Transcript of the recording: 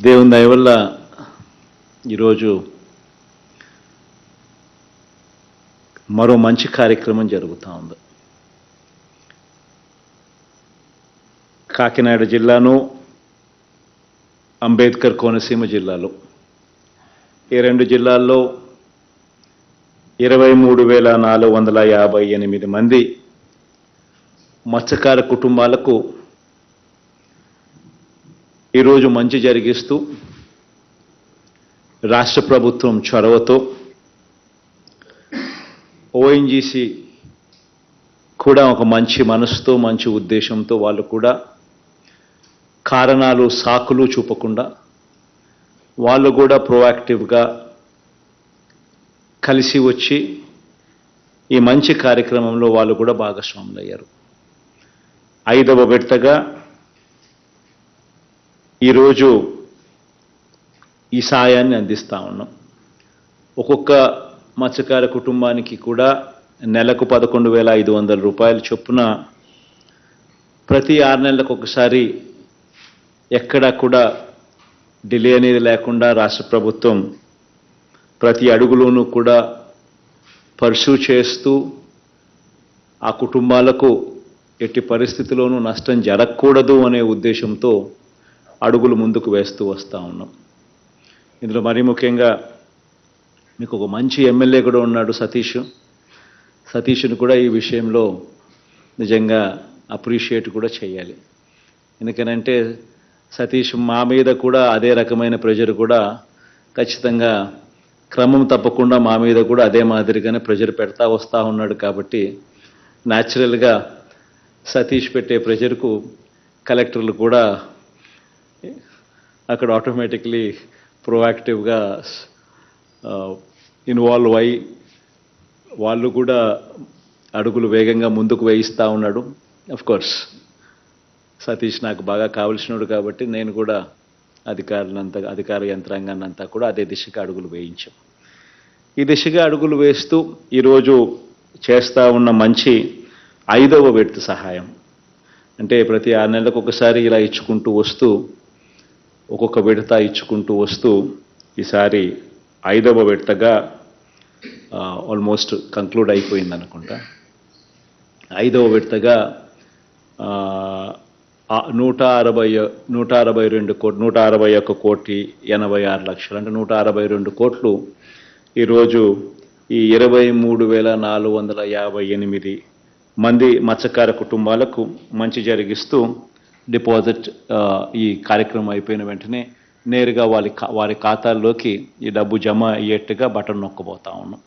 దేవుని దయ వల్ల ఈరోజు మరో మంచి కార్యక్రమం జరుగుతూ ఉంది. కాకినాడ జిల్లాను, అంబేద్కర్ కోనసీమ జిల్లాలో ఈ రెండు జిల్లాల్లో 23,458 మంది మత్స్యకార కుటుంబాలకు ఈరోజు మంచి జరిగిస్తూ రాష్ట్ర ప్రభుత్వం చొరవతో ఓఎన్జీసీ కూడా ఒక మంచి మనసుతో, మంచి ఉద్దేశంతో వాళ్ళు కూడా కారణాలు, సాకులు చూపకుండా వాళ్ళు కూడా ప్రోయాక్టివ్గా కలిసి వచ్చి ఈ మంచి కార్యక్రమంలో వాళ్ళు కూడా భాగస్వాములు అయ్యారు. 5వ విడతగా ఈరోజు ఈ సాయాన్ని అందిస్తూ ఉన్నాం. ఒక్కొక్క మత్స్యకార కుటుంబానికి కూడా నెలకు 11,500 రూపాయల చొప్పున ప్రతి 6 నెలలకు ఒకసారి ఎక్కడా కూడా డిలే అనేది లేకుండా రాష్ట్ర ప్రభుత్వం ప్రతి అడుగులోనూ కూడా పర్సూ చేస్తూ ఆ కుటుంబాలకు ఎట్టి పరిస్థితిలోనూ నష్టం జరగకూడదు అనే ఉద్దేశంతో అడుగులు ముందుకు వేస్తూ వస్తూ ఉన్నాం. ఇందులో మరీ ముఖ్యంగా మీకు ఒక మంచి ఎమ్మెల్యే కూడా ఉన్నాడు, సతీష్ను కూడా ఈ విషయంలో నిజంగా అప్రిషియేట్ కూడా చేయాలి. ఎందుకనంటే సతీష్ మా మీద కూడా అదే రకమైన ప్రెజర్ కూడా ఖచ్చితంగా క్రమం తప్పకుండా మా మీద కూడా అదే మాదిరిగానే ప్రెజర్ పెడతా వస్తూ ఉన్నాడు. కాబట్టి న్యాచురల్గా సతీష్ పెట్టే ప్రెజర్కు కలెక్టర్లు కూడా అక్కడ ఆటోమేటిక్లీ ప్రోయాక్టివ్గా ఇన్వాల్వ్ అయ్యి వాళ్ళు కూడా అడుగులు వేగంగా ముందుకు వేయిస్తూ ఉన్నాడు. కోర్స్ సతీష్ నాకు బాగా కావలసినాడు కాబట్టి నేను కూడా అధికార యంత్రాంగాన్ని అంతా కూడా అదే దిశగా అడుగులు వేయించాం. ఈ దిశగా అడుగులు వేస్తూ ఈరోజు చేస్తూ ఉన్న మంచి 5వ విడత సహాయం అంటే ప్రతి 6 నెలలకు ఒకసారి ఇలా ఇచ్చుకుంటూ వస్తూ ఒక్కొక్క విడత ఇచ్చుకుంటూ వస్తూ ఈసారి 5వ విడతగా ఆల్మోస్ట్ కంక్లూడ్ అయిపోయింది అనుకుంటా. 5వ విడతగా 161,86,00,000 అంటే 162 కోట్లు ఈరోజు ఈ 23,458 మంది మత్స్యకార కుటుంబాలకు మంచి జరిగిస్తూ డిపాజిట్ ఈ కార్యక్రమం అయిపోయిన వెంటనే నేరుగా వారి ఖాతాల్లోకి ఈ డబ్బు జమ అయ్యేట్టుగా బటన్ నొక్కబోతా ఉన్నాం.